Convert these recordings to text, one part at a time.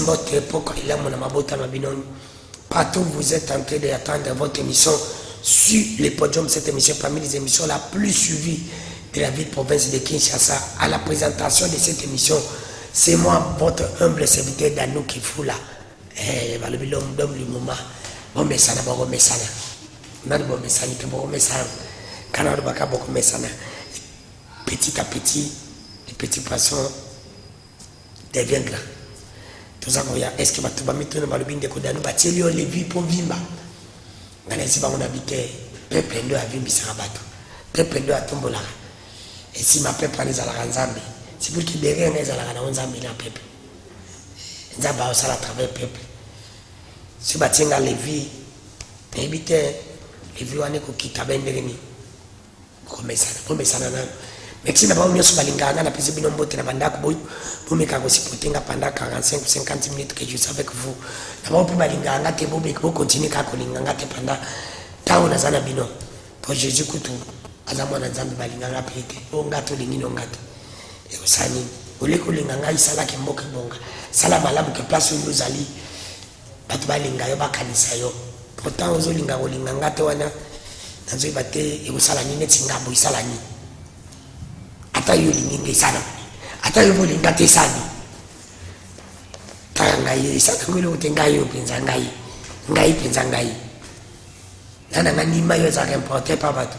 Mbote, pourquoi il a mon amabota mabinon. Partout où vous êtes en train d'attendre votre émission sur les podiums, cette émission parmi les émissions la plus suivie de la ville province de Kinshasa. À la présentation de cette émission, c'est moi, votre humble serviteur Danou Kifula. L'homme du moment. Bon, mais ça n'a pas remis ça. Bon, mais ça n'a pas remis ça. Canard de Baka, beaucoup mais ça. Petit à petit, les petits poissons deviennent grands. Tout ça, est-ce que tu vas mettre dans le bin de Kodano, tu vas les vies pour vivre. On a habité, peuple de la vie, peuple de la tombola. Et si ma peuple est à la Nzambi, c'est pour qu'il derrière les à la Nzambi, la peuple. Nzambi a aussi à travers le peuple. Si tu as les vies, éviter les vies, on est qui t'a bien déni. Comme ça, mais si nous avons balingana na pesi bino mbote na bandako boy pour me kako sipotenga pendant 45 ou 50 minutes que je suis avec vous na ba pe balingana te bobe ko continuer ka ko linganga te pendant tawo na zana bino pour Jésus kutu azamo na nzambe balingana pete o ngato lingino ngato e osani ole ko linganga isala ke mboka bonga sala malamu ke place où nous ali batu balinga yo bakanisa yo pourtant ozo linga ko linganga te wana nazo ibate e osala ni neti ngabo isala ni ata yo lingi sana ata yo bolinga te sana tanga yo isaka ngelo utenga yo penza ngai penza ngai nana ngani mayo za remporter pa bato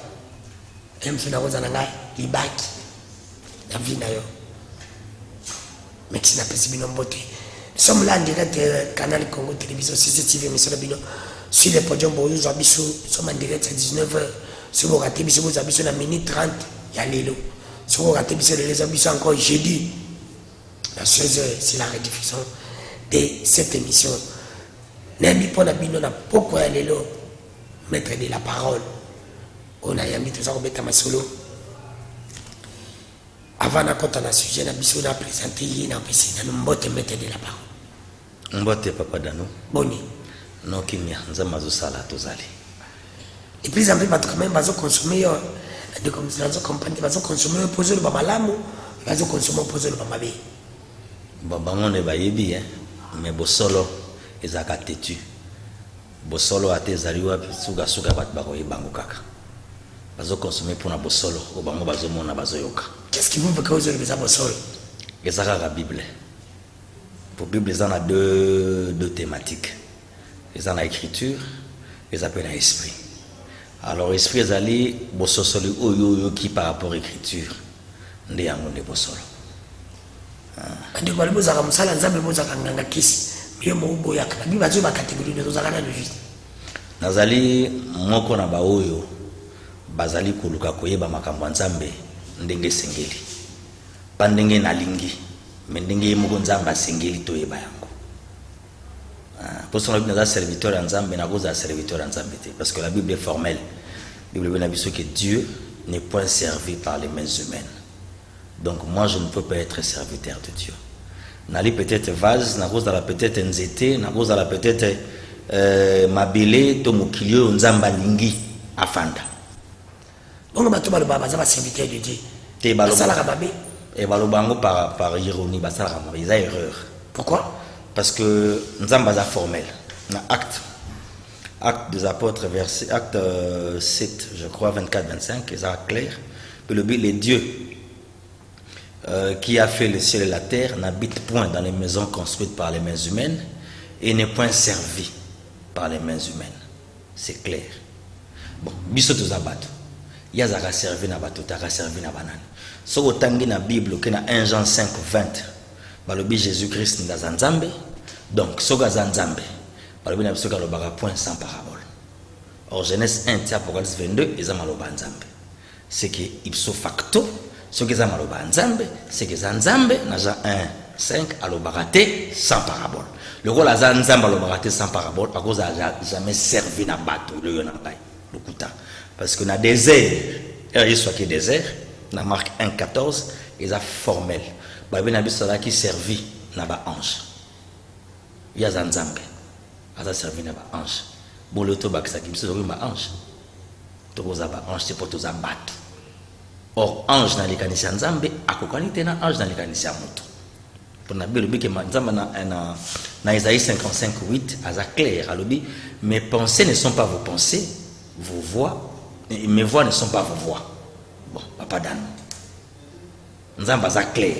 emsuna ko zana ngai libaki na vina yo mexina pesi bino mbote sommes là en direct canal Congo télévision CCTV monsieur bino sur le podium boyo zo biso sommes en direct à 19h sur vous raté biso vous abiso na minute 30 ya lelo. Si vous ratez les ambitions encore jeudi, à 16h, c'est la rediffusion de cette émission. N'aimez pas la pourquoi elle est là, mettre de la parole. On a mis tout ça au bêta solo. Avant de un sujet, on a présenté, on a présenté, on a mettre de la parole. Mbote papa Dano. Boni. Non, qui m'y a, nous avons sala tous allés. Et puis, en fait, quand même, on consommer. De comme ça, compagnie, vas consommer un poser le bamalamu, vas consommer un poser le bamabé. Babangon est baïbi, mais bosolo est à katetu. Bosolo a tes aliwa, suga bat baroye bangokaka. Vas consommer pour na bosolo, au bango bazo mona bazo yoka. Qu'est-ce qui vous veut causer le bosolo? Les la Bible. Pour Bible, ils en a deux thématiques. Ils en a écriture, ils appellent esprit. Alors, esprit est allé, bososoli oyo qui par rapport à l'écriture, ndé amonde bosolo. Andi kwa libo zaka musala nzambe boza kanganga kisi, miyo mo ubo yaka. Bibi bazo ba catégorie de zaka na juste. Nazali moko na ba oyo bazali koluka koyeba makambo nzambe ndenge sengeli. Pa ndenge na lingi, mais ndenge moko nzamba sengeli toyeba yango. Pour son avis, nous avons serviteur en Zambé, nous avons serviteur en Zambé. Parce que la Bible est formelle. La Bible a dit que Dieu n'est point servi par les mains humaines. Donc moi, je ne peux pas être serviteur de Dieu. Nali peut-être vase, nous avons peut-être nzete, nous avons peut-être mabele, tomukilio, nzamba lingi, afanda. Donc, nous avons serviteur de Dieu. Et balobango par ironie, ils ont erreur. Pourquoi? Parce que nous avons un formel. Acte des apôtres, verset, acte 7, je crois, 24-25, ils sont clairs. Que les dieux qui a fait le ciel et la terre n'habite point dans les maisons construites par les mains humaines et n'est point servi par les mains humaines. C'est clair. Bon, biso tous abattu. Il y a un servi na bateau, il servi na banane. Si vous avez la Bible, qui est 1 Jean 5, 20, balobi Jésus-Christ dans Nzambe. Donc, soga Nzambe, balobi na soga lobaka point sans parabole. Or Genèse 1 Apocalypse 22 ils ont maloba Nzambe. C'est que ipso facto, ce qu'ils ont maloba Nzambe, c'est que Nzambe na Jean 1 5 alobaka te sans parabole. Le rôle à Nzambe alobaka te sans parabole à cause n'a jamais servi na bateau le yonangai le kuta. Parce que na désert, il soit qui désert, na Marc 1 14 ils ont formel. Babi na biso qui servi na ba ange. Ya Nzambe. Aza servi na ba ange. Bon le to bakisa ki biso ba ange. To koza ba ange c'est pour to za bato. Or ange na likanisi Nzambe akokani te na ange na likanisi ya moto. Pour na biso bike Nzambe na Dans Isaïe 55, 8, à clair, alors dit, mes pensées ne sont pas vos pensées, vos voix, et mes voix ne sont pas vos voix. Bon, papa Dan. Nous avons clair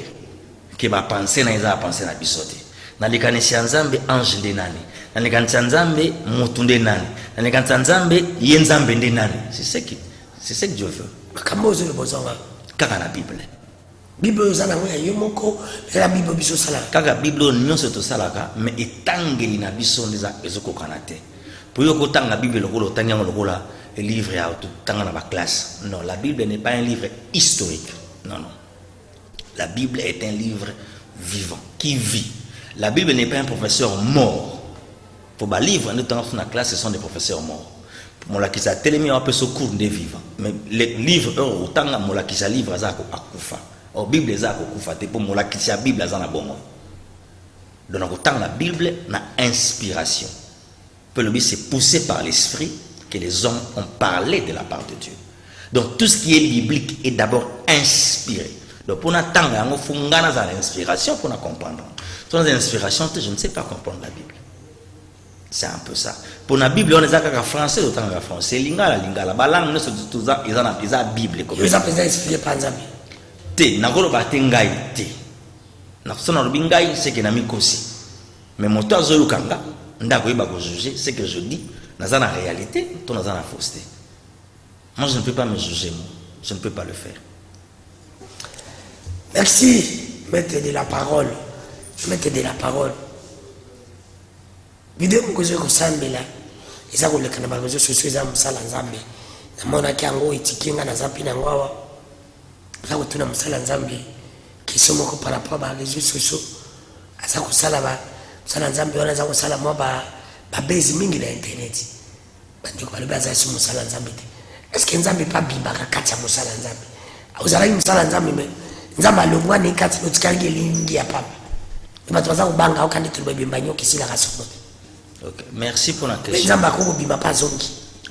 que ma pensée n'est pas pensée na bisote. Dans les canisiens nzambe ange de nani. Dans les canisiens nzambe motunde nani. Dans les canisiens nzambe yenzambe de nani. C'est ce que Dieu veut. Comment vous le besoin? Kaka la Bible. Bible zala ngoya yomoko la Bible biso sala. Kaka Bible nyonso to salaka mais etangeli na biso ndeza ezoko kanate. Pour yo kotanga Bible lokolo tanga lokola livre ya to tanga na ba classe. Non, la Bible n'est pas un livre historique. Non non. La Bible est un livre vivant, qui vit. La Bible n'est pas un professeur mort. Pour les livres, nous dans la classe, ce sont des professeurs morts. Pour la qui s'est tellement un peu ce cours de vivant. Mais les livres, autant que qui s'est livre à Kufa. Or, Bible est à Kufa. Pour la qui s'est Bible à Zanabongo. Donc, autant la Bible n'a inspiration. Pour le but, c'est poussé par l'esprit que les hommes ont parlé de la part de Dieu. Donc, tout ce qui est biblique est d'abord inspiré. Donc, pour attendre, il faut l'inspiration pour comprendre. Sans l'inspiration, je ne sais pas comprendre la Bible. C'est un peu ça. Pour la Bible, on est en français, autant en français. Lingala. La langue, nous sommes tous là, ils ont la Bible. Ils ont expliqué par exemple. Te, nakolo batengai te. Nakosona lobingai, c'est que nami kosi. Mais mon temps zo yukanga, ndako yeba ko juger, c'est que je dis, naza na réalité, to naza na fausseté. Moi, je ne peux pas me juger, moi. Je ne peux pas le faire. Merci, maître de la parole. Maître de la parole. Vidéo mkozo ko sambela. Isa ko lekana ba kozo soso za musala nzambe. Na mona kyango itikinga na zapi na ngwawa. Za ko tuna musala nzambe. Kisomo ko para pa ba rezo soso. Asa ko sala ba musala nzambe wana za ko sala mo ba base mingi na internet. Bandi ko ba za su musala nzambe. Est-ce que nzambe pa bimba ka katsa musala nzambe? Uzala musala nzambe me. Nzamba longwa ni kati notikangi lingi ya papa. Ibatwaza kubanga okandi tulibemba nyoki sila kasomo. Okay. Merci pour la question.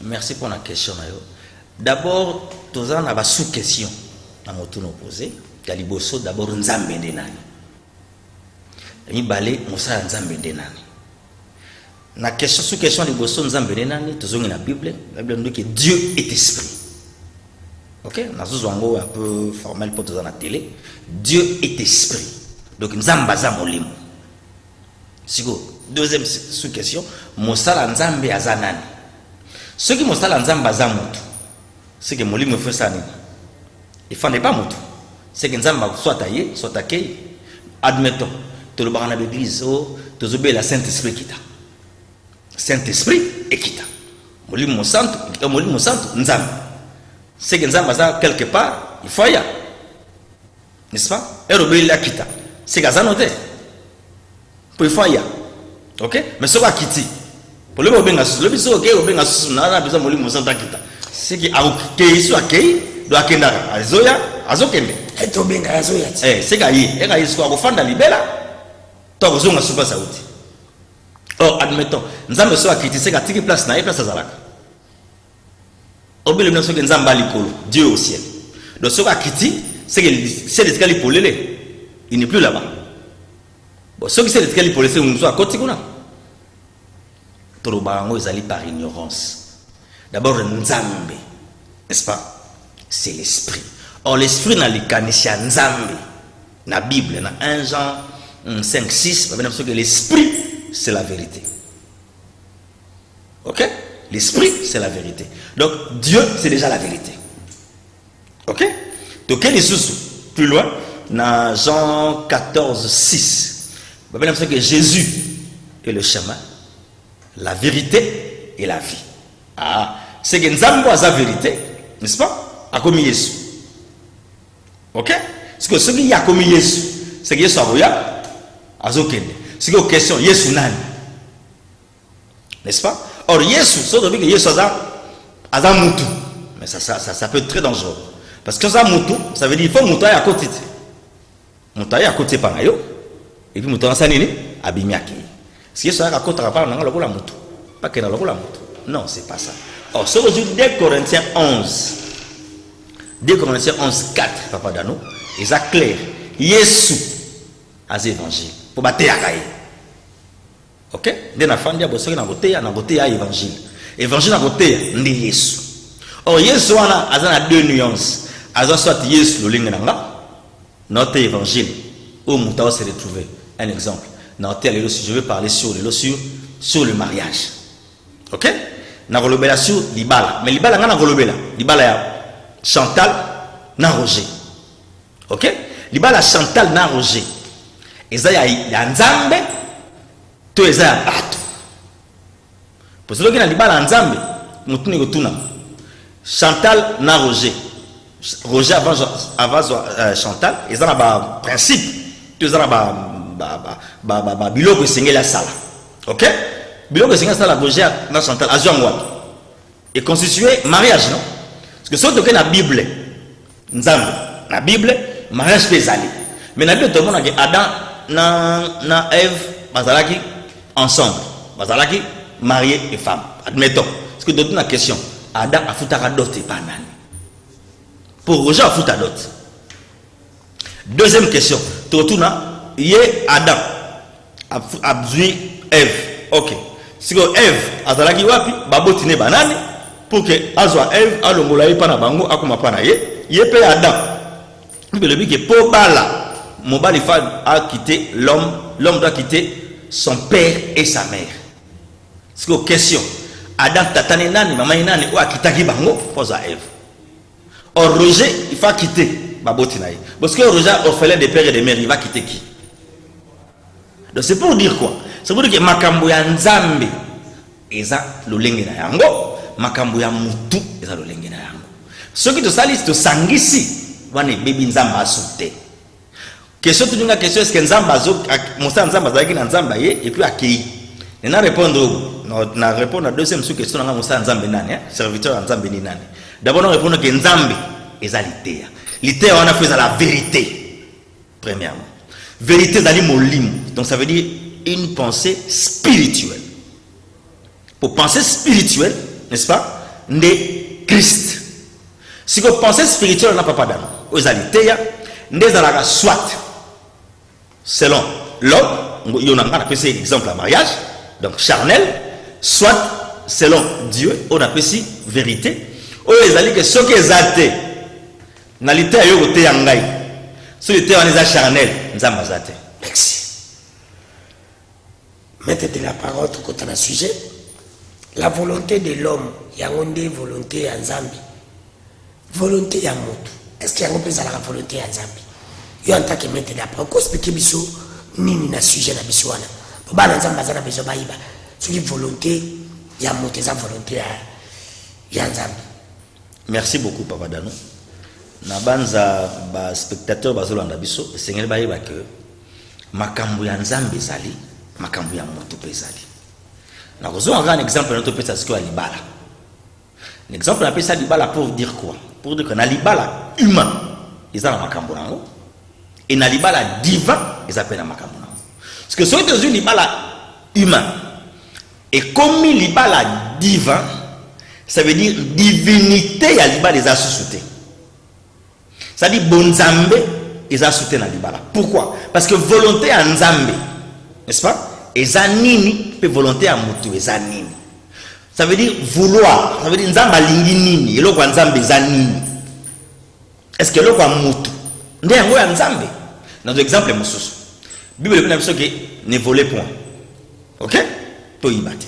Merci pour la question. D'abord, tous en avons sous-question à mon tour opposé. Kaliboso d'abord nzambe ndenani. Ni balé musa nzambe ndenani. La question sous-question liboso nzambe ndenani, tous dans la Bible nous dit que Dieu est esprit. OK, nous avons un peu formel pour tous dans la télé. Dieu est esprit. Donc nzamba za molimo. Sigo. Deuxième sous-question, Mosala Nzambe Azanani. Ce qui Mosala Nzambe Azamutu, c'est que Molimo fait ça. Il ne faut pas Moutou. C'est que Nzamba soit taillé, soit taqué. Admettons, tu le barres dans l'église, tu obéis la Saint-Esprit qui t'a. Saint-Esprit et qui t'a. Molimo Santo, Nzambe. C'est que Nzamba Azan quelque part, il faut y aller. N'est-ce pas? Et obéir la kita. C'est qu'Azanote. Pour il faut y aller. Ok, mais ce qui quitte pour le benga le biso ok benga na besoin moli mosanta kita c'est qui a ok soit ok doit kenda azoya azokende et to benga azoya c'est gayi et gayi soit kufanda libela to kozonga super sauti. Oh admettons nzambe soit quitte c'est qu'à place na place azalaka obile mna so que nzamba likolo Dieu au ciel donc ce qui quitte c'est que c'est des cali polele il n'est plus là-bas. Bon, ce qui c'est lequel il faut laisser nous à côté qu'on a. Torobango ils allaient par ignorance. D'abord Nzambe, n'est-ce pas? C'est l'esprit. Or l'esprit n'a les canisiens Nzambe. La Bible, dans 1 Jean 5, 6, que l'esprit c'est la vérité. Ok? L'esprit c'est la vérité. Donc Dieu c'est déjà la vérité. Ok? Donc quel est ce plus loin? Dans Jean 14, 6. Que Jésus est le chemin, la vérité et la vie. Ah, c'est que nous avons la vérité, n'est-ce pas? A commis Jésus. Ok? Parce que ce qui a commis Jésus, c'est que Jésus a voya, azokende. C'est que question Jésus nani, n'est-ce pas? Or Jésus, c'est que Jésus a mutu, mais ça peut être très dangereux. Parce que ça mutu, ça veut dire qu'il faut mutu à côté. Mutu à côté par là. Et puis, nous avons dit, Abimiaki. Si vous avez un contre rapport, nous avons la moto. Pas que nous avons la moto. Non, ce n'est pas ça. Or, ce que 2 Corinthiens 11, 2 Corinthiens 11, 4, Papa Dano, ils sont clairs. Jésus a l'évangile. Pour battre à Kaye. Ok? Dès la fin, il y a évangile. Évangile na côté ndi Yesu. Or Yesu wana azana deux nuances. Azana soit Yesu lo linga notre évangile où Moutao s'est retrouvé. Un exemple. Je vais parler sur le mariage. Ok? Na golobela sur libala. Mais libala nga na golobela. Libala ya Chantal na Roger. Ok? Libala Chantal na Roger. Eza ya Nzambe to eza ya bato. Pour ceux qui na libala Nzambe, mutuni gotuna. Chantal na Roger. Roger avant Chantal, eza na ba principe, to eza na ba biloko esengela sala. Ok? Biloko esengela sala Roger na Chantal azwangwa. Et constitué mariage, non? Parce que ce que la Bible, Nzambe, la Bible, mariage peut aller. Mais la Bible, tout le monde a dit Adam na Ève, bazalaki ensemble, bazalaki marié et femme. Admettons. Parce que d'autres la question, Adam a foutu à d'autres pas nani. Pour Roger a foutu à d'autres. Deuxième question, tout na yé Adam a besoin Ève. Ok. Si Ève a zalaki wapi, babotine banani. Pour que Azwa Ève a le moulaï pana bango akuma pana ye pe Adam. Le but que pour bala mon bali a quitté l'homme doit quitter son père et sa mère. C'est une question. Adam tatane nani maman nani ou a quitté bango pose à Ève. Or Roger il faut quitter baboti naï. Parce que Roger orphelin de père et de mère il va quitter qui? Donc c'est pour dire quoi? C'est pour dire que makambo ya Nzambe eza lolenge na yango. Makambo ya mutu eza lolenge na yango. Ceux qui te salissent te sangisi wane baby Nzamba asute. Question tu dinga question est-ce que Nzamba zo Moussa Nzamba zaki na Nzamba ye et puis akei. Na répondre na répondre à deuxième sous-question na Moussa Nzamba nani serviteur Nzamba ni nani. D'abord on répond que Nzambe eza litea. Litea on a fait la vérité. Premièrement. Vérité zali molimo. Donc ça veut dire une pensée spirituelle. Pour penser spirituelle, n'est-ce pas? Né Christ. Si vous pensez spirituel, on n'a pas d'âme. Aux alitéa, n'est soit selon l'homme, on a appelé ça exemple à mariage, donc charnel, soit selon Dieu, on appelle ça vérité. Aux alités que ce qui est athée, n'a l'été à yogote yangai. Ce qui est en charnel, nous avons athée. Merci. Mettez la parole tout côté d'un sujet. La volonté de l'homme, il y a une volonté en Zambie. Volonté en moto. Est-ce qu'il y a une volonté en Zambie? Il y a un temps que mettez la parole. Qu'est-ce que vous nini na sujet na biswana? Pour ba Nzambe bazana bezo baïba. C'est une volonté, il y a moto, ça volonté en Zambie. Merci beaucoup Papa Dano. Na banza ba spectateur bazolanda biso, sengeli baïba que makambo ya Nzambe ezali, makambo ya moto pe ezali. Nous avons un exemple de notre pays à Libala. L'exemple de notre pays à Libala pour dire quoi? Pour dire que dans Libala humain, ils ont un makambo. Et dans Libala divin, ils appellent un makambo. Parce que sur les Libala humain, et comme Libala divin, ça veut dire divinité à Libala les a sous-soutés. Ça dit bon Nzambe, ils ont soutenu dans Libala. Pourquoi? Parce que volonté à Nzambe, n'est-ce pas? Et zanini peut volonté à mutu zanini. Ça veut dire vouloir. Ça veut dire nzamba lingi nini. Elo kwa nzambe zanini. Est-ce que elo kwa mutu? Ndé yango ya nzambe. Dans l'exemple mususu. Bible le dit que ne volez point. OK? To yibate.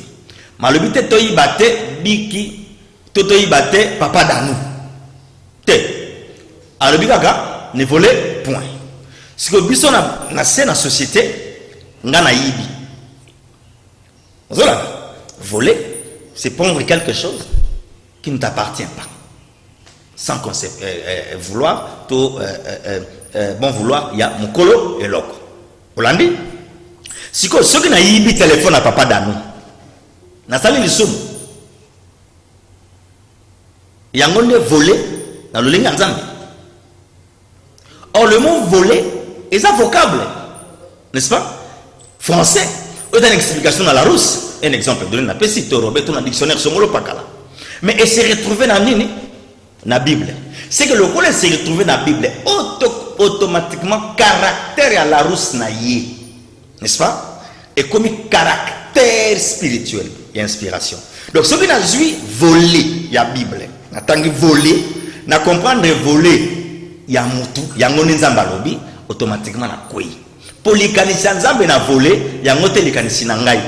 Malobité to yibate biki to yibate papa danou. Te. Alobika ne volez point. Ce que biso na scène na société ngana yibi. Voilà. Voler, c'est prendre quelque chose qui ne t'appartient pas. Sans vouloir, tout bon vouloir, il y a mon colo et l'autre. Vous l'avez dit? Si ceux qui n'ont pas de téléphone à papa Danou, n'a pas le somme. Il y a un volé dans le ligne ensemble. Or, le mot voler est un vocable, n'est-ce pas? Français. Vous avez une explication dans la Rousse. Un exemple, donné na pesi to Robert dans dictionnaire songolo pakala. Mais elle s'est retrouvée dans nini? Na Bible. C'est que le col s'est retrouvé dans la Bible automatiquement caractère à la Rousse na yé. N'est-ce pas? Et comme terre spirituelle et inspiration. Donc ce qui n'a joué volé, il y a Bible. Tant que volé, na comprendre volé, il y a mutu, il y a ngoni nzamba lobi, automatiquement na koi. Pour les canisiens nzamba na volé, il y a ngote les canisiens ngai.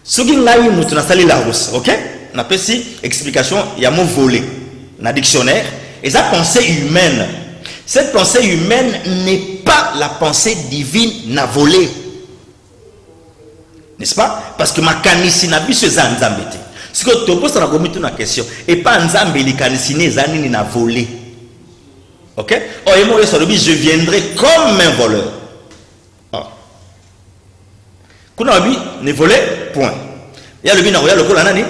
Ce qui n'a eu mutu na sali la rousse, ok? Na pesi explication, il y a mot volé, na dictionnaire, et ça pensée humaine. Cette pensée humaine n'est pas la pensée divine na volé. N'est-ce pas? Parce que ma kanisi na biso za nzambe te. Ce que tu poses na question et pas nzambe li kanisi ne za nini na volé. OK? Oh et moi je viendrai comme un voleur. Oh. Kuna bi ne voler point. Ya le bi na roya le kola nani?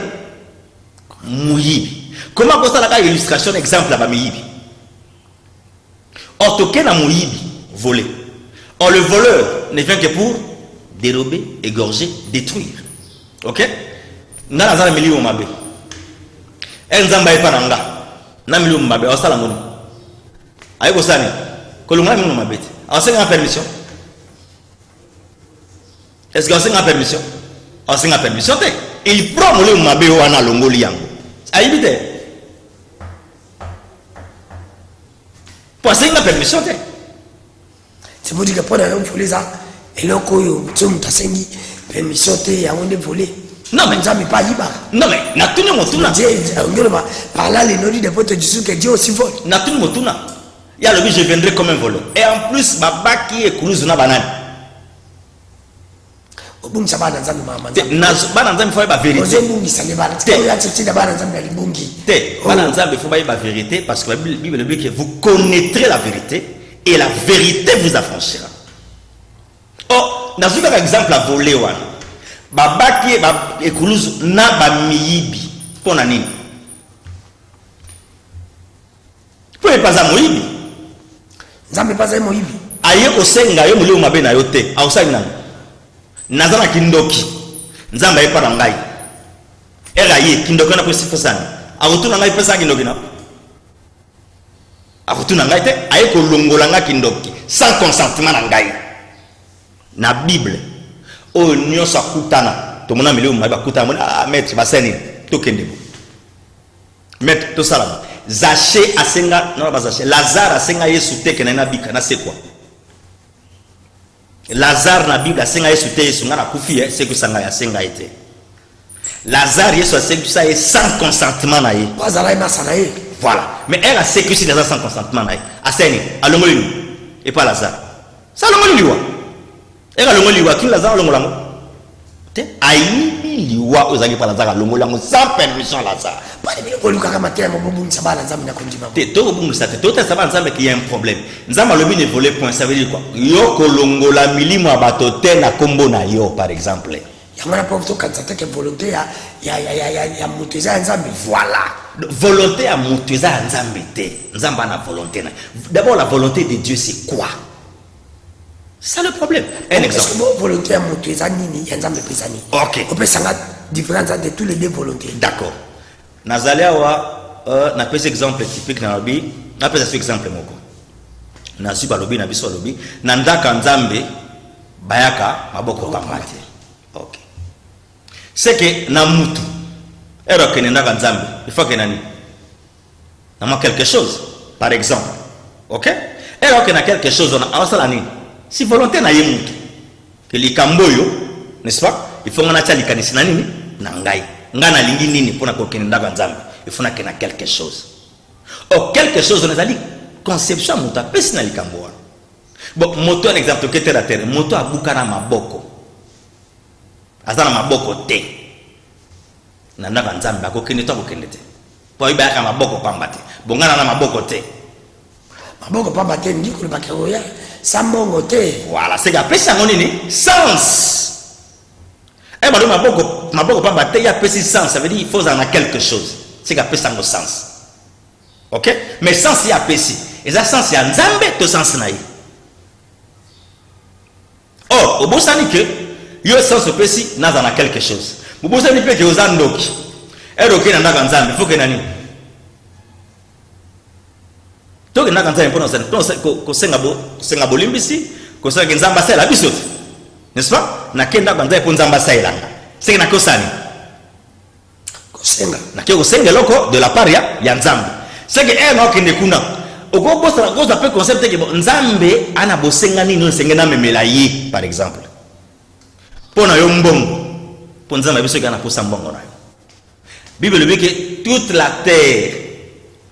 Muyibi. Comment posa la illustration exemple ba muyibi? Or toke na muyibi voler. Or le voleur ne vient que pour dérober, égorger, détruire. Ok? Nga na zana milieu mabe. Nzamba epa nanga. Na milieu mabe osala ngoni. Ayi ko sani. Ko lunga milieu mabe. Enseigne en permission. Est-ce que enseigne en permission? Enseigne en permission te. Il prend milieu mabe wana longoli yango. Ayi bite. Pour enseigner en permission te. C'est pour dire que pendant un voler ça et là quand tu me t'enseignes permission te ya on est volé. Non mais ça me pas libre. Non mais na tuni motuna. Dieu par là les noms des potes du sou que Dieu aussi vole. Na tuni motuna. Il y a le but je viendrai comme un voleur. Et en plus ma baki et kuluzu na banane. Obungi sabana nzambe mama. Na bana nzambe faut ba vérité. Ozembungi sale bana. Te ya titi da bana nzambe libungi. Te bana nzambe faut ba vérité parce que la Bible dit que vous connaîtrez la vérité et la vérité vous affranchira. Oh, dans un exemple à voler wana. Babaki ba ekuluzu na ba miyibi pona nini? Pour pas za moyibi. Nzambe pas za moyibi. Aye osenga yo mulio mabe na yo te. Ausangi nani? Nazana kindoki. Nzamba epa na ngai. Era ye kindoki na kwesi fosani. Akutuna ngai pesa kindoki na. Akutuna ngai te aye ko longola nga kindoki sans consentement na ngai. Na Bible o nyosa kutana to mona milieu mabe kutana mona maître baseni to kende bo. Maître to salama. Zaché asenga non ba Zaché Lazare asenga Yesu te kena na bika na c'est quoi? Lazare na Bible asenga Yesu te Yesu ngana kufi c'est que sanga asenga ete. Lazare Yesu asenga ça est sans consentement na ye. Pas ala na sana ye. Voilà. Mais elle a sécurisé dans sans consentement na ye. Aseni alongoli et pas Lazare. Ça alongoli liwa. Elle a alongoli liwa qui Lazare alongolango. Te ayi liwa ozaki pa Lazare alongolango sans permission Lazare. Pas de ko luka kama te mo bungi sabana nzambe na konjima. Te to bungi sa te to te sabana nzambe qu'il y a un problème. Nzamba lobi ne voler point ça veut dire quoi? Yo kolongola milimo abato te na kombo na yo par exemple. Yamana pas to kanza te que volonté ya muteza nzambe. Voilà. Volonté à muteza nzambe te. Nzamba na volonté na. D'abord la volonté de Dieu c'est quoi? C'est ça le problème. Un exemple. Volonté à muteza nini ya nzambe pesani. OK. On peut savoir différence de tous les deux volontés. D'accord. Nazalia wa na pese exemple typique na lobi, na pese ce exemple moko. Na suba lobi na biso lobi, na ndaka nzambe bayaka maboko pambate. OK. C'est que na mutu ero ke ndaka nzambe, il faut que nani na ma quelque chose par exemple. OK? Ero ke na quelque chose on a sala nini? Si volonté na ye mutu. Que likamboyo, n'est-ce pas? Il faut ngana tali kanisi na nini? Na ngai. Ngana lingi nini pona ko kende ndaka nzambe? Il faut na kena quelque chose. Or quelque chose on a dit conception muta pesi na likambo. Bon, moto un exemple que terre à terre, moto abuka na maboko. Azana maboko te. Na ndaka nzambe ko kende to ko kende te. Po iba ka maboko pambate. Bongana na maboko te. Maboko pambate ndiko le bakero ya sambongo te. Voilà, c'est que pesi ngoni ni sens. Et bah maboko pamba te ya pesi sens, ça veut dire il faut en a quelque chose. C'est qu'à pesi en sens. OK? Mais sens ya pesi. Et ça sens ya nzambe to sens na yi. Or, au bosani que yo sens pesi na en a quelque chose. Au bosani pe que ozandoki. Et donc na ndaka nzambe, faut que nani. To que na nzambe pour nous ko senga bolimbisi, ko senga nzamba sala bisote. N'est-ce pas? Na kenda banza pour nzamba sailanga. c'est que na kosani kosenga na kyo kosenga loko de la part ya nzambe c'est que un okende kuna oko bosa pe concept que nzambe ana bosenga nini osenga na memela ye par exemple pona yo mbongo po nzambe biso kana posa mbongo na yo Bible dit que toute la terre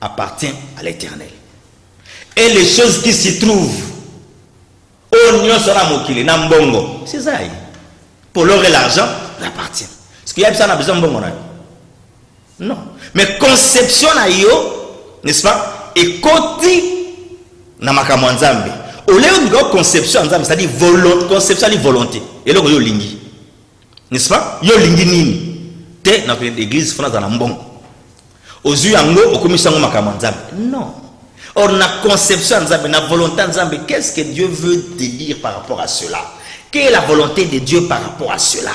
appartient à l'Éternel et les choses qui s'y trouvent on sera mokili na mbongo c'est ça pour l'or et l'argent appartient parce qu'il y a besoin de mbongo na yo non mais conception na yo n'est-ce pas et koti na makambo nzambe au lieu de conception nzambe c'est-à-dire volonté conception ni volonté et là yo lingi n'est-ce pas yo lingi nini te na l'église fona za na mbongo ozu yango okomisa ngo makambo nzambe non. Or la conception nzambe na volonté nzambe qu'est-ce que Dieu veut te dire par rapport à cela? Quelle est la volonté de Dieu par rapport à cela?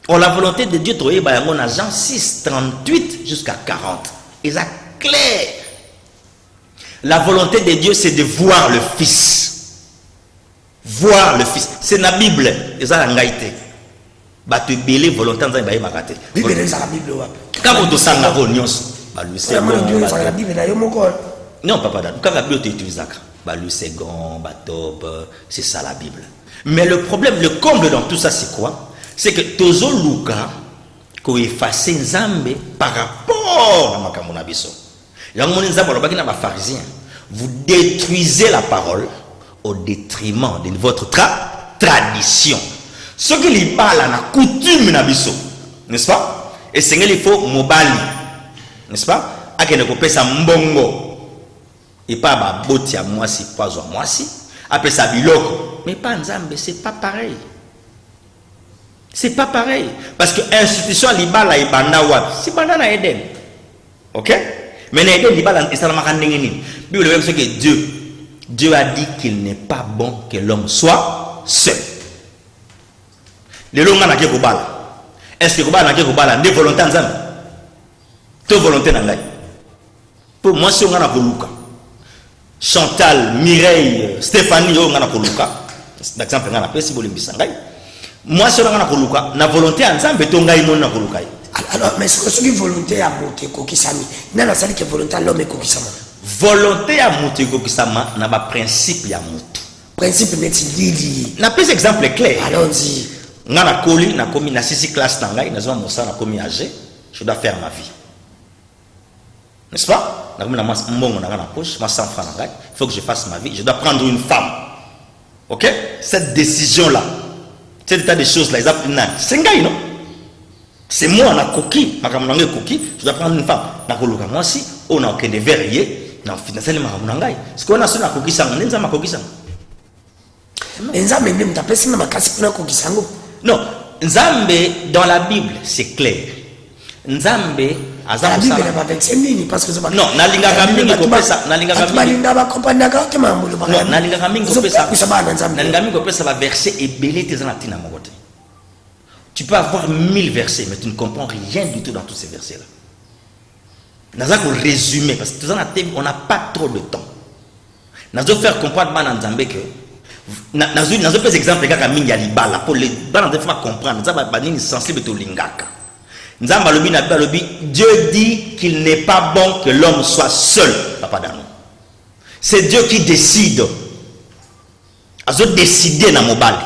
Or la volonté de Dieu trouvé par Jean 6 38 jusqu'à 40 et ça clair. La volonté de Dieu c'est de voir le Fils. Voir le Fils. C'est la Bible. Et ça la ngaïté. Bah tu belé volonté nzambe ba yebakate. Bible c'est la Bible wapi? Quand on sanga ko nyonso. Bah lui c'est la Bible na yo moko. Non, papa, quand la Bible utilise le second, top, c'est ça la Bible. Mais le problème, le comble dans tout ça, c'est quoi? C'est que Tozo Luka, qu'on efface Nzambe par rapport à Makamonabiso. Vous détruisez la parole au détriment de votre tradition. Ce qui est la coutume nabiso, n'est-ce pas? Et c'est qu'il faut mobali, n'est-ce pas? À qu'il ne coupe sa mbongo. Et pas ma botte à moi si pas à moi si après ça biloko mais pas nzambe c'est pas pareil parce que institution libala ibanda wapi si banda na Eden ok mais na Eden libala ça m'a ndenge nini Bible même ce que Dieu a dit qu'il n'est pas bon que l'homme soit seul le longa na ke ko bala est-ce que ko bala na ke ko bala de volonté nzambe to volonté na ngai pour moi si on a voluka Chantal, Mireille, Stéphanie, on a koluka. D'exemple, on a pris si vous voulez moi, si on a koluka, na volonté ensemble, beton gaï mon na koluka. Alors, mais ce qui volonté à monter kokisami, n'a pas que volonté à l'homme et kokisama. Volonté à monter kokisama n'a pas principe ya monter. Principe n'est dit. N'a pas exemple clair. Allons-y. N'a la coli, n'a commis na 6 classe na gaï, n'a pas mon sang, n'a commis âgé. Je dois faire ma vie. N'est-ce pas? Il faut que je fasse ma vie. Je dois prendre une femme. Ok? Cette décision-là, cet état de choses-là, c'est un gars, non? C'est moi, on a coquille. Je dois prendre une femme. Moi aussi, on a aucun verrier. On a financé ce qu'on a sur la coquille, on a ma coquille. Non, Nzambe, dans la Bible, c'est clair. Nzambe, la Bible n'a pas 25 000 parce que non, nalinga kamingi kopesa, nalinga kamingi. Non, nalinga kamingi kopesa. Nalinga kamingi kopesa va verset et belé tes anatina mogote. Tu peux avoir 1000 versets, mais tu ne comprends rien du tout dans tous ces versets-là. Naza ko résumer parce que on n'a pas trop de temps. Nazo faire comprendre ban Nzambe que nazo pes exemple kaka mingi ali bala pour les ban Nzambe faire comprendre ça ba nini sensible to lingaka. Dieu dit qu'il n'est pas bon que l'homme soit seul. Papa Danou. C'est Dieu qui décide. Azo décider na mobali.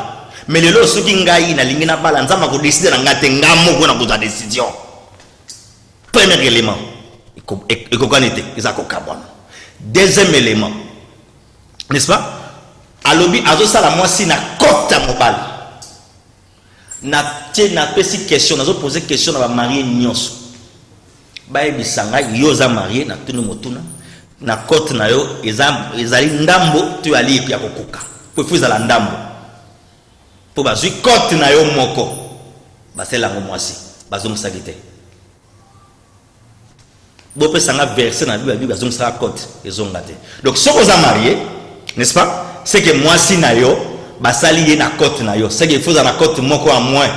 Mais le lot ceux qui ngai na lingina bala nzamba ko décider na ngate ngamo ko na ko décision. Premier élément. Et ko kanete, ezako kabwana. Deuxième élément. N'est-ce pas? Alobi azo sala mwasi na kota mobali. Na pesi question nazo poser question na ba marié nyonso ba ebisanga yoza marié na tunu motuna na kote na yo ezali ndambo tu ali ya kokoka po fuza la ndambo po bazui kote na yo moko basela ngo mwasi bazomsagite bo pesanga verset na Bible bazomsaka kote ezongate donc si vous êtes marié n'est-ce pas c'est que mwasi na yo basali ye na kote na yo c'est que fuza na kote moko à moins.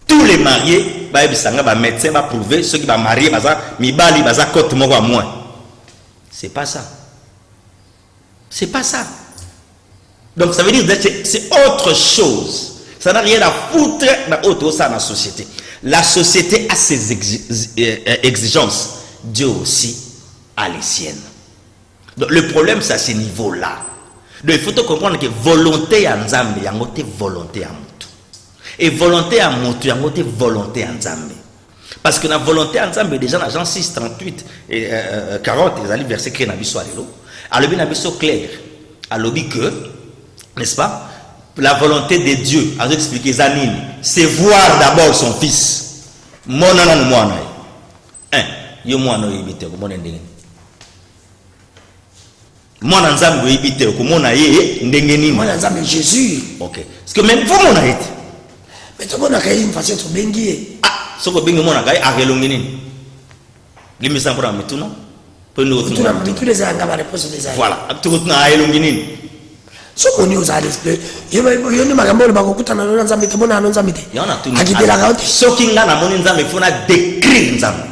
Tous les mariés, ba médecin va prouver ceux qui va marier baza mibali baza kote moko à moins. C'est pas ça. C'est pas ça. Donc ça veut dire que c'est autre chose Ça n'a rien à foutre dans la société. La société a ses exigences. Dieu aussi a les siennes. Donc, le problème, c'est à ce niveau-là. Donc, il faut comprendre que volonté en Nzambe, il y a une volonté en Moutou. Et volonté en Moutou, il y a une volonté en Nzambe. Parce que la volonté en Nzambe, déjà dans Jean 6, 38 et 40, ils allaient verser que Nabiso Alelo. Alors, Nabiso clair. Alors, que, n'est-ce pas, la volonté de Dieu, à expliquer Zanine, c'est voir d'abord son fils. Mon anan moana. Yo moana yibite ko mon ndenge. Moana Nzambe yibite ko mona ye ndenge nini. Moana Nzambe Jésus. OK. Parce que même vous mona été. Mais tout le monde a créé une façon de bengi. Ah, ce que bengi mona kai akelongi nini. Gimi sampura metuna. Pour nous tous les ans la réponse des ans. Voilà, tout na akelongi nini. So on use à display. Yo ni magambo le bakokuta na Nzambe te bona Nzambe te. Yana tout. Akidela kaote. Sokinga na moni Nzambe fona décrire Nzambe.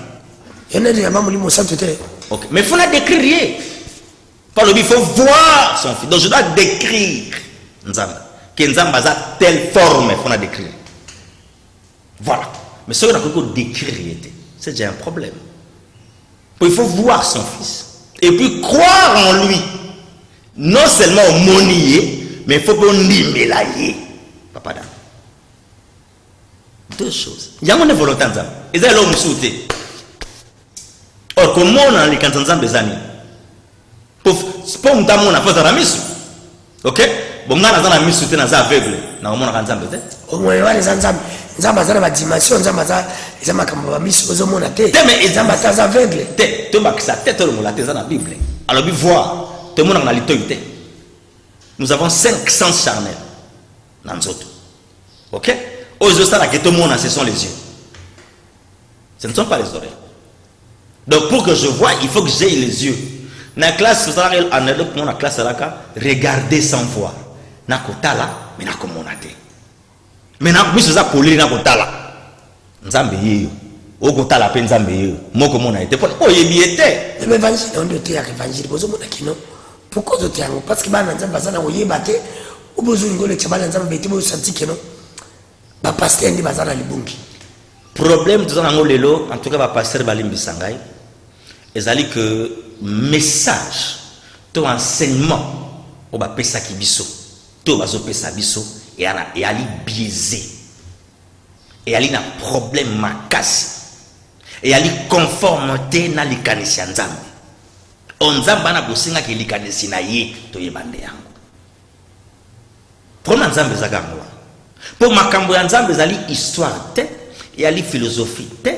Yana de mamu limo sainte. OK, mais il faut la décrire. Il faut voir son fils. Donc je dois décrire Nzambe. Que Nzambe a telle forme, il faut la décrire. Voilà. Mais ce qu'on a décrire, c'est déjà un problème. Il faut voir son fils. Et puis croire en lui. Non seulement au monier, mais il faut qu'on l'immélayer. Papa Dan. Deux choses. Il y a une volonté en Nzambe. Et ça, l'homme sauté. Or, comment on a les Nzambe des années? Pour nous on a fait la mission. OK? Bon, on a la mission, on a aveugle. On a Nzambe peut-être. Au moins, les Nzambe. Nzambe a la dimension, Nzambe a la mission, Nzambe a tête. Mais Nzambe a aveugle. Tête, tu as sa tête, on a dans la Bible. Alors, voir. Tout le monde a l'autorité. Nous avons 5 sens charnels dans nous autres. OK? Aux autres, tout le monde, ce sont les yeux. Ce ne sont pas les oreilles. Donc, pour que je vois, il faut que j'aie les yeux. Dans la classe, en Europe, dans la classe, regarder sans voir. Na kotala, mais na komonate. Maintenant, je suis appelé na kotala. Nzambe yeyo. O kotala pe nzambe yeyo. Moko mona ete. Oh, yebiete. Mais l'évangile, on doit dire l'évangile. Pourquoi tu es parce que Nzambe bazana oyebate. Ou besoin ngole tchabana Nzambe bete bo senti que non. Ba pasteur ndi bazana libungi. Problème de ça lelo, en tout cas ba pasteur balimbi sangai. Ezali que message, ton enseignement, on va pesa ki biso, to bazo pesa biso et ali biaisé. Et ali na problème makasi. Et ali conformité na likanisi Nzambe. Onzamba na bosinga ki likanisi na ye to yebande yango. Pour Nzambe zagamwa. Pour makambo ya Nzambe zali histoire te, et ali philosophie te.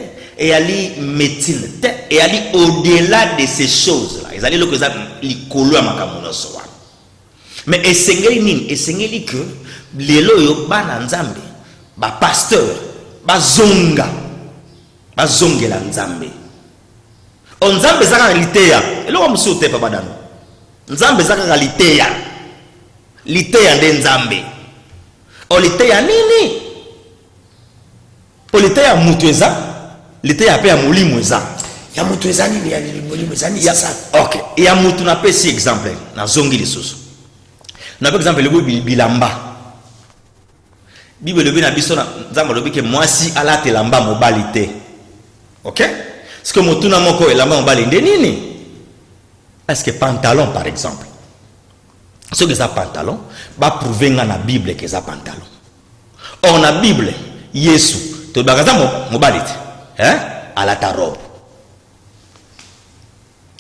Et aller médecine et aller au-delà de ces choses là ils allaient le que ça likolo à makamono soa mais essayez que les loyo bana Nzambe ba pasteur ba zongela Nzambe on Nzambe za réalité ya elo wa musote pa badano Nzambe za réalité ya liteya de Nzambe o liteya nini o liteya mutueza l'été a fait un moulin moisa. Il y a mutu ezani il y a moulin moisa c'est ça. OK. Il y a mutu na pesi exemple na zongi les choses. Na par exemple le bilamba. Bible le bi na biso na nzambe lobi ke mwasi ala te lamba mobalite. OK? Est-ce que mutu na moko elamba mobali nde nini? Est-ce que pantalon par exemple? Ce que ça pantalon va prouver dans la Bible que ça pantalon. Or na Bible Yesu to bagaza mobalite. Hein? À la ta robe.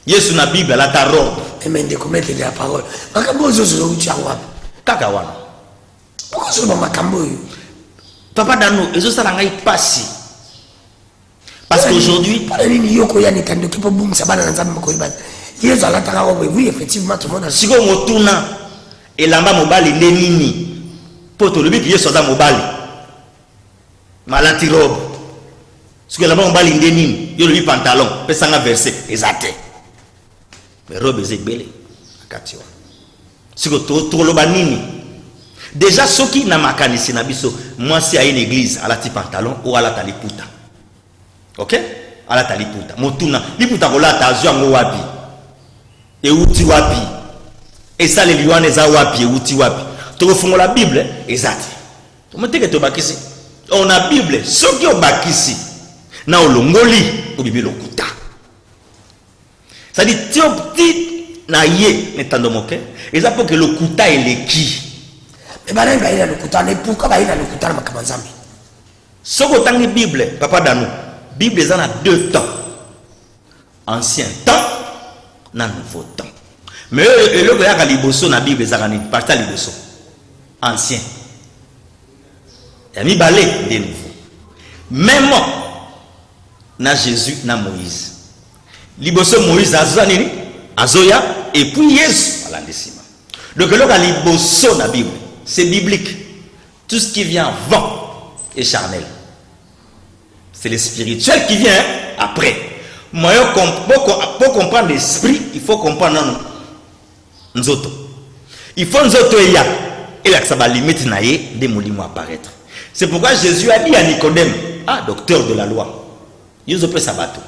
Yesu na Bible à la ta robe. Et même de commettre la parole. Makambo zo zo uchi angwa. Kaka wana. Pourquoi zo makambo yo? Papa dano ezo sala ngai pasi. Parce qu'aujourd'hui, para nini yoko ya nikando kipo bungu sabana na Nzambe ko ibana. Yesu ala ta robe. Oui, effectivement tout le monde a siko motuna elamba mobali nde nini? Poto lobi ki Yesu aza mobali. Malati robe. Ce que là-bas on va l'indénime, il y a le pantalon, peut s'en verser, exacté. Mais robe est belle, akatiwa. Ce que tout le banini. Déjà ceux qui n'a pas canissé nabiso, moi c'est à une église, à la ti pantalon ou à la taliputa. OK? À la taliputa. Motuna, liputa kola tazu ngo wapi. Et uti wapi. Et ça les liwane za wapi et uti wapi. Tu refonds la Bible, exact. On a Bible, ce qui est bakisi, na olongoli, au bibi lokuta. Ça dit, petit na ye, n'étendons moqué, et ça pour que le kuta est le qui. Mais balenga ina lokuta, mais pourquoi ba ina lokuta na makamanzambi? Ce que tangi Bible, papa Danou, Bible en a deux temps. Ancien temps, na nouveau temps. Mais le gars qui a liboso na Bible zarani, parta liboso. Ancien. Il a mis balai de nouveau. Même na Jésus, na Moïse. Liboso Moïse azanini, azoya, et puis Jésus à l'andécima. Donc le gars liboso na Bible, c'est biblique. Tout ce qui vient avant est charnel. C'est le spirituel qui vient après. Moi, pour comprendre l'esprit, il faut comprendre Nzoto. Il faut Nzoto et ya. Et là, ça va limite naïe des moulins apparaître. C'est pourquoi Jésus a dit à Nicodème, ah, docteur de la loi, il peut sabato.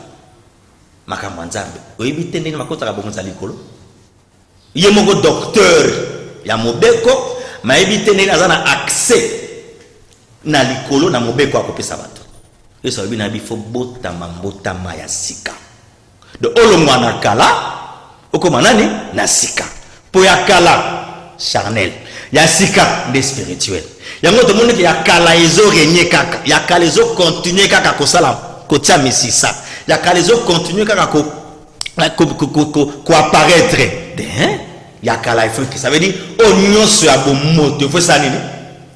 Makamanzambe. Oibite ndeni makota ka bonza likolo. Ye moko docteur ya mobeko, ma ebite ndeni azana accès na likolo na mobeko akopesa bato. Et ça veut dire qu'il faut botama ya sika. De olongwa na kala, okomanani na sika. Po ya kala charnel, ya sika de spirituel. Yango to monde ki ya kala ezo renye kaka, ya kala ezo continuer kaka ko sala ko tia misisa. Ya kala ezo continuer kaka ko apparaître. Ya kala il faut que ça veut dire onyoso ya bomoto, il faut ça nini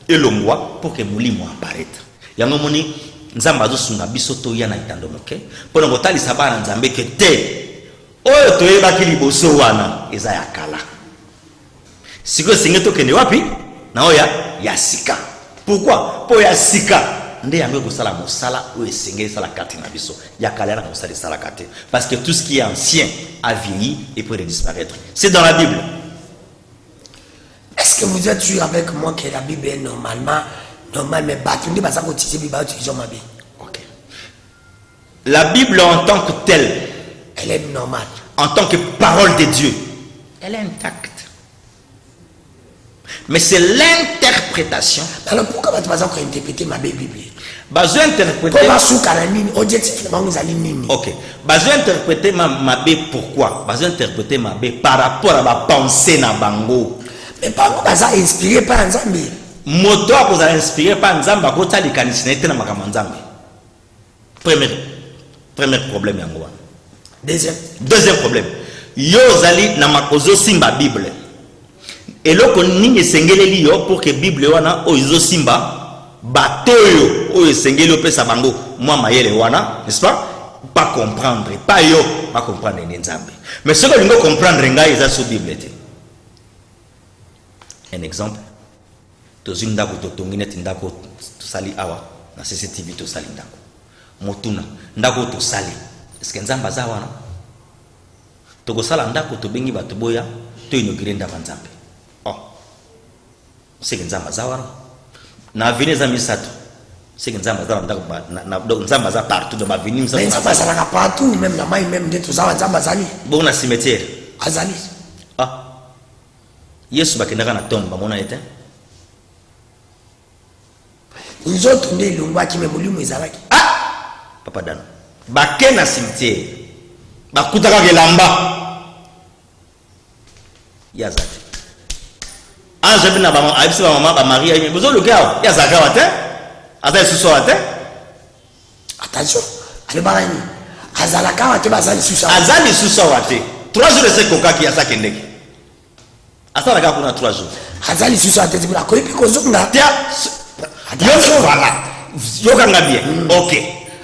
elongwa pour que mulimo apparaître. Yango moni nzamba zo sunga biso to ya na itando moke pona ngotali sabana nzambe ke te oyo to yeba ki liboso wana eza ya kala siko singeto kende wapi na oya ya sika. Pourquoi? Po ya sika nde yango ko sala mosala o esengeli sala kati na biso ya kala na mosala sala kati parce que tout ce qui est ancien a vieilli et peut disparaître. C'est dans la Bible. Est-ce que vous êtes sûr avec moi que la Bible est normalement normal, mais batundi basa ko tisi biba utilisons ma Bible. OK. La Bible en tant que telle, elle est normale. En tant que parole de Dieu, elle est intacte. Mais c'est l'interprétation. Alors pourquoi tu vas interpréter ma Bible? Bazo interpréter. Comment soukaranini objectif na nguzali nini? OK. Bazo interpréter ma Bible pourquoi? Bazo interpréter ma Bible par rapport à ma pensée na bango. Mais pas baza inspiré par Nzambe. Moto a kozala inspiré par Nzamba kota likanisi na ete na makambo Nzambe. Premier problème yango wana. Deuxième problème. Yo zali na makozo simba Bible. Eloko nini esengeleli yo pour que Bible wana oyo simba batoyo oyo esengeli opesa bango mwa mayele wana, n'est-ce pas? Pas comprendre, pas yo, pas comprendre Nzambe. Mais ce que lingo comprendre ngai eza so Bible te. Un exemple. Tozi ndako totongi neti ndako tosali awa na CCTV tosali ndako motuna ndako tosali est-ce que Nzamba za wana tokosala ndako tobengi bato boya to inaugurer ndako Nzambe c'est que Nzamba za wana na avenue za misato c'est que Nzamba za ndako na Nzamba za partout dans ma avenue misato Nzamba za na partout même na mai même de toza Nzamba zali bon na cimetière azali Yesu bakendaka na tombe bamona ete nzoto nde lungwa ki me mulimu ezalaki papa Dan bake na cimetière bakutaka kelamba yazati anje bina ba abisi ba mama ba Maria ye bozo lokao yazaka wate ata suso wate attention ale barani azalaka wate bazali suso azali suso wate 3 jours c'est kokaki yazakendeki asala ka kuna 3 jours azali suso wate tibula ko epi kozonga Yo voilà. Yo kanga bien. OK.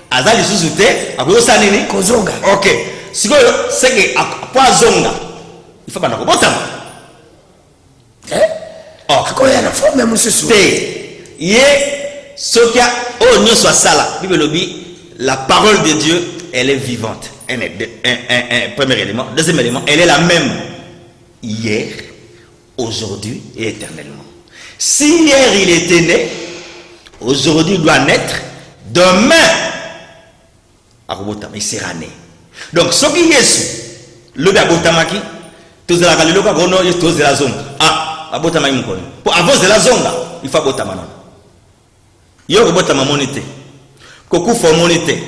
Azali suzute, akoyosa nini? Kozonga. OK. Sikoyo seke apazonga. Il faut bana ko botama. Akoya na forme mususu. Ye sokia o nyoso sala. Bible lobi la parole de Dieu, elle est vivante. Un premier élément, deuxième élément, elle est la même hier, aujourd'hui et éternellement. Si hier il était né, aujourd'hui il doit naître, demain il sera né. Donc ce qui est le babotamaki, tous la kaliloka gono tous de la zone. Abotama imkono. Pour avant de la zone il faut abotama non. Yo robota mamonité. Koku formonité.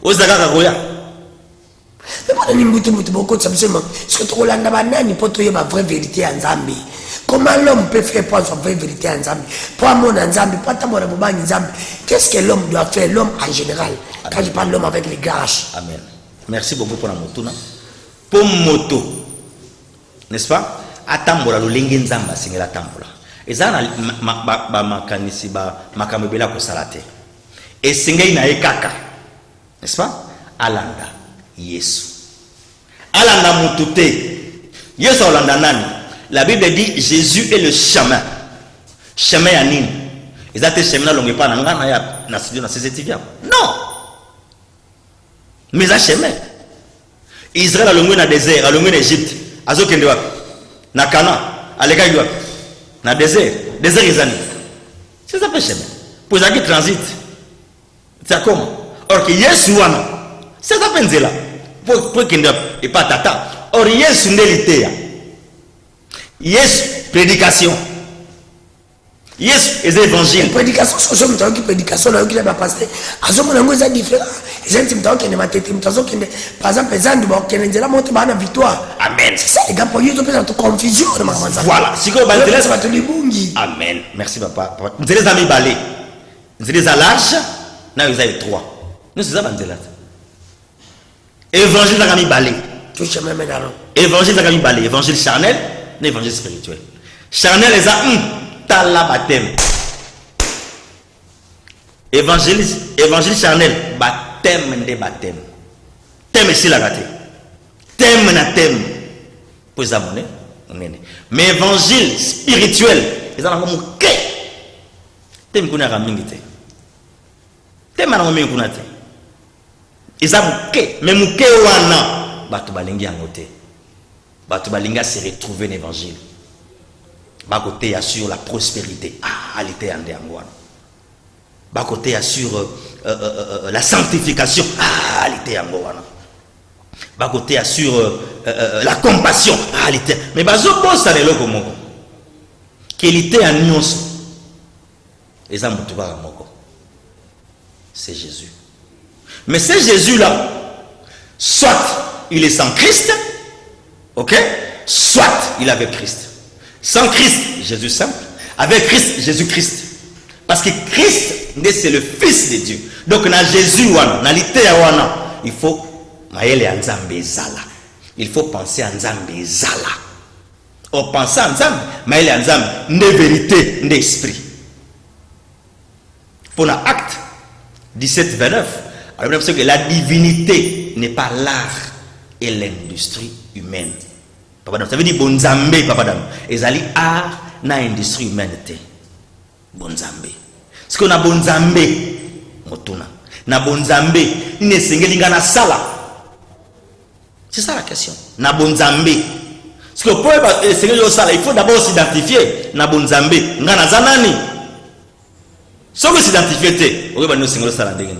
Ozaka koya. Mais pas ni mutu beaucoup de absolument. Ce que tu l'as banani pour trouver ma vraie vérité en Zambie. Comment l'homme peut faire pour sa vraie vérité en Zambie? Pour mon en Zambie, pas ta mon en Zambie. Qu'est-ce que l'homme doit faire, l'homme en général? Amen. Quand je parle de l'homme avec les gages. Amen. Merci beaucoup pour la moto. Pour moto, n'est-ce pas? Atambola lo lengi nzamba singela tambola. Ezana ba makanisi ba makamebela ko salate. Et singei na ekaka. N'est-ce pas? Alanda Yesu. Alanda mutute. Yesu alanda nani? La Bible dit Jésus est le chemin. Chemin ya nini? Ezate chemin longue pas ngana ya na studio na CCTV. Non. Mais un chemin. Israël a longue na désert, a longue en Égypte. Azo kende wapi? Na Canaan, aleka wapi? Na désert. Désert izani. C'est ça le chemin. Pour ça qui transit. C'est comment? Or que Yesu wana. C'est ça penzela. Pour kende et pas tata. Or Yesu ndelitea. Yesu prédication. Yesu évangile. Prédication, c'est un qui prédication là qui l'a pasteur. Azo mon ngo za différent. Les gens qui ne matete, par exemple, les gens qui ne montrent pas la victoire. Amen. C'est ça les gars pour eux ils ont confusion. Voilà. Si vous avez amen. Merci papa. Vous avez des amis balés. Vous avez des large. Là vous avez 3. Nous c'est ça bandela. Évangile de l'ami balé. Tout chemin maintenant. Évangile de l'ami balé. Évangile charnel, l'évangile spirituel. Charnel les a tala baptême. Évangile charnel baptême de baptême. Thème ici la raté. Thème na thème. Pour les abonnés. Mais évangile spirituel, ils ont un mouké. Thème qu'on a ramingité. Thème na mouké qu'on a té. Ils ont mouké. Mais mouké wana. Batu balingi angoté. Batu balinga se retrouver l'évangile. Bakoté assure la prospérité. Ah, elle était en déangouane. Bakoté assure la sanctification. Ah, elle était en déangouane. Bakoté assure la compassion. Ah, elle était. Mais bazo bosse à l'élo comme moko. Qu'elle était en nuance. Et ça m'outuba moko. C'est Jésus. Mais c'est Jésus-là. Soit il est sans Christ. Ok? Soit il est avec Christ. Sans Christ, Jésus simple. Avec Christ, Jésus-Christ. Parce que Christ, c'est le Fils de Dieu. Donc, dans Jésus, il faut il faut penser à Nzambe Zala. On pense à Nzambe, mais il y a Nzambe, de vérité, d'esprit. Pour l'acte 17-29, alors que la divinité n'est pas l'art et l'industrie humaine. Ça veut dire bon Nzambe, papa dame. Ezali art na industrie humanité. Bon Nzambe. Ce qu'on a bon Nzambe, motuna. Na bon Nzambe, ne sengelinga na sala. C'est ça la question. Na bon Nzambe. Ce que pour sengelinga sala, il faut d'abord s'identifier. Na bon Nzambe, ngana zanani. Ce que s'identifier te, on va nous sengelinga sala ndenge.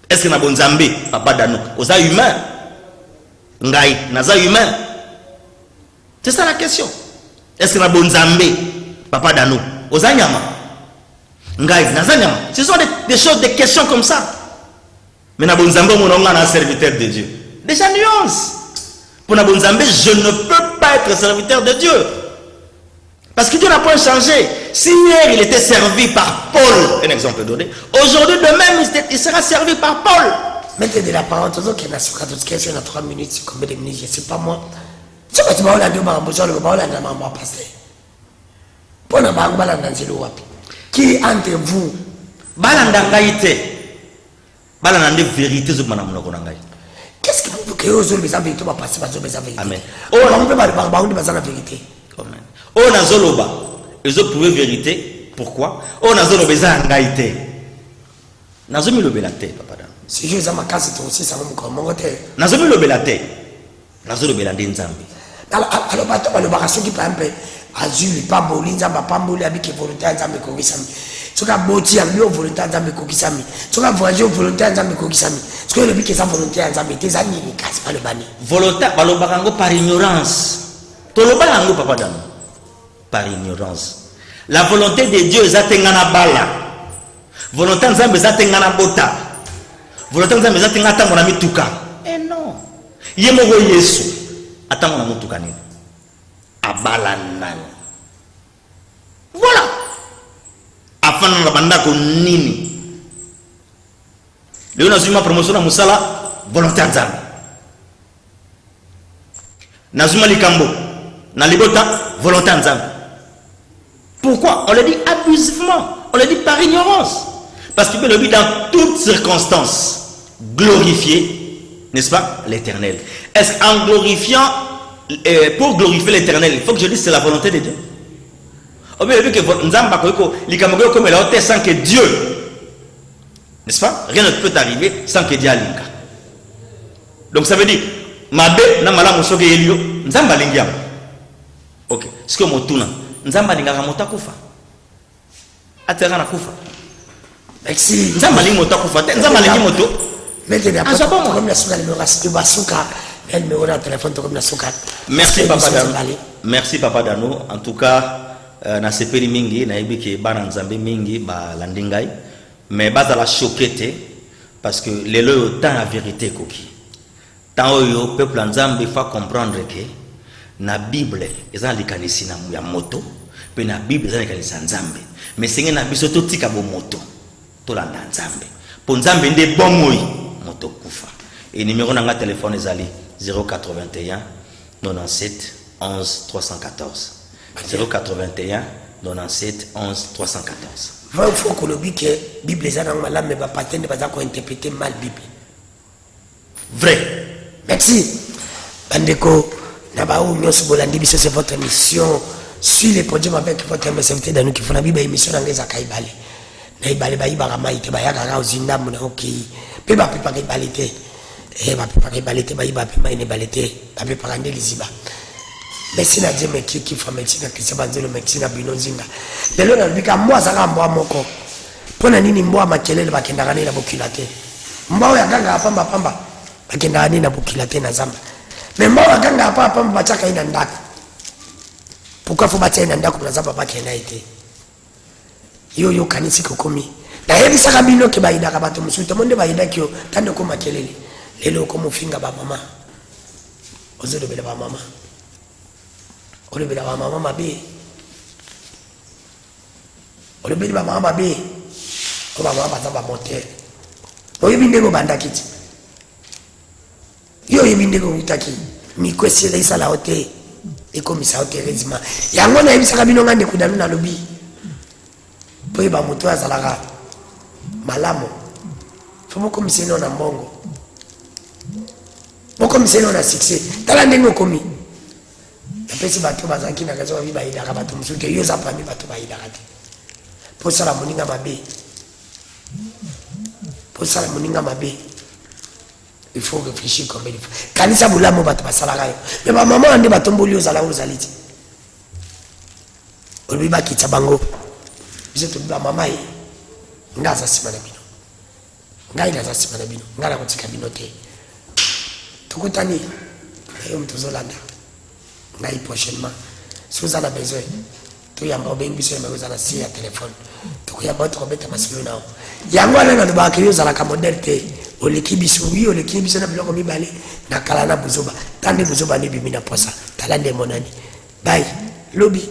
Est-ce que na bon Nzambe, papa dano, oza humain? Ngai, naza humain. C'est ça la question. Est-ce que na bon Nzambe, papa dano, oza nyama? Ngai, naza nyama. Ce sont des choses, des questions comme ça. Mais na bon Nzambe, mon onga na serviteur de Dieu. Déjà nuance. Pour na bon Nzambe, je ne peux pas être serviteur de Dieu. Parce que Dieu n'a pas changé. Si hier il était servi par Paul, un exemple donné, aujourd'hui de même il sera servi par Paul. Mettez de la parole, tout qui est sur 14 questions dans 3 minutes, c'est combien de minutes, je ne sais pas moi. C'est pas tu m'as dit, pasteur. Pour ne pas qui entre vous, qu'est-ce que vous créez aux autres, les vérités, va passer par les vérités. Amen. On peut pas la vérité. Amen. On a zoloba, les autres pouvaient vérité. Pourquoi? On a zoloba, les angaïté. Nazomi lobelate, papa. Si je suis casse aussi, ça va me commenter. Nazomi lobelate. Nazomi lobelate nzambi. Alors, le barrage qui par exemple, Azul, pas bolin, zamba, pas bolin, avec volontaire, zamba, kokisami. Tu as boti, ami, volontaire, zamba, kokisami. Tu as voyagé volontaire, zamba, kokisami. Tu as le but que ça volontaire, zamba, tes amis, ne casse pas le bani. Volontaire, balobarango par ignorance. Tolobarango, papa dame. Par ignorance. La volonté de Dieu est atteinte bala. volonté nzambe zatenga na bota volonté nzambe zatenga tango na mituka non ye moko Yesu atango na mutuka nini abala nani voilà afana na bandako nini leo nazuma promotion na musala volonté nzambe nazuma likambo na libota volonté nzambe. Pourquoi? On le dit abusivement, on le dit par ignorance. Parce qu'il peut le dire dans toutes circonstances, glorifier, n'est-ce pas, l'Éternel. Est-ce qu'en glorifiant, pour glorifier l'Éternel, il faut que je dise c'est la volonté de Dieu. On peut dire que Nzamba comme la haute sans que Dieu, n'est-ce pas, rien ne peut arriver sans que Dieu alinga. Donc ça veut dire, Mabe na malamu soke elio, Nzamba lingiam. Ok, ce que mon tourne. Nzamba lingaka moto akufa atera na kufa merci nzamba lingi moto akufa nzamba lingi moto mete na papa comme la suka le rasi de basuka elle me aura téléphone comme la suka. Merci papa Dano, merci papa Dano. En tout cas na sepeli mingi na yebiki bana nzambe mingi ba landingai mais baza la choquete parce que les le temps la vérité koki tant yo peuple nzambe faut comprendre que na Bible eza likanisi na ya moto pe na Bible eza likanisi nzambe mais senge na biso to tika bo moto to landa nzambe po nzambe nde bomoi moto kufa et numéro na nga téléphone ezali 081 97 11 314 081 97 11 314. Il faut que le Bible eza na malamu mais ba patente baza ko interpréter mal Bible. Vrai. Merci. Bandeko Nabao Nyos Bolandi biso c'est votre mission sur les podiums avec votre serviteur dans nous qui font la Bible émission angeza kaibale. Na ibale ba ibara maite ba yaka ka ozindamu na okay. Pe ba pepa ke balete. Ba pepa ke balete ba iba pe maine balete. Ba pepa kande liziba. Merci na Dieu mais qui fait médecine qui se banzelo médecine binonzinga. Lelo na bika mwa zaka mwa moko. Pona nini mwa makelele bakenda kana na bokilate. Mwa ya ganga pamba pamba. Bakenda kana na bokilate na zamba. Mais moi ganga papa mbachaka ina ndako. Pourquoi faut batia ina ndako na zamba baki na ite. Yo kanisi kokomi. Na hebi saka bino ke baida ka bato musuto monde baida kyo tande ko makelele. Lelo ko mufinga ba mama. Ozodo bela ba mama. Ole bela ba mama mabe. Ole bela ba mama mabe. Ko ba mama zamba motel. Oyo bindego banda kiti. Yo yimindeko utaki mi kwesela isala hote ekomisa hote rezima yango na yebisaka bino ngande kudanu na lobi po ba moto azalaka malamo fo moko miseno na mbongo moko miseno na succès tala ndenge komi apesi bato bazaki na kazo biba ida ka bato musuke yo za pami bato ba ida kati po sala moninga mabe po sala moninga mabe. Il faut réfléchir comme il faut. Kanisa bulamo bato basalaka yo. Mais ma maman ande batomboli ozala ozaliti. Olobi ba kitsa bango. Biso to ba mama yi. Ngaza sima na bino. Ngai na za sima na bino. Ngala ko tika bino te. Tukutani. Yo mtozolanda. Ngai prochainement. Si vous en avez besoin. To yamba obengi biso yamba ozala si ya téléphone. To yamba to beta masilo nao. Yango ala na ba ke yo zala ka modèle te. Oleki biso wi oleki biso na biloko mibale na kala na buzoba tande buzoba ne bimina posa talande monani bye lobi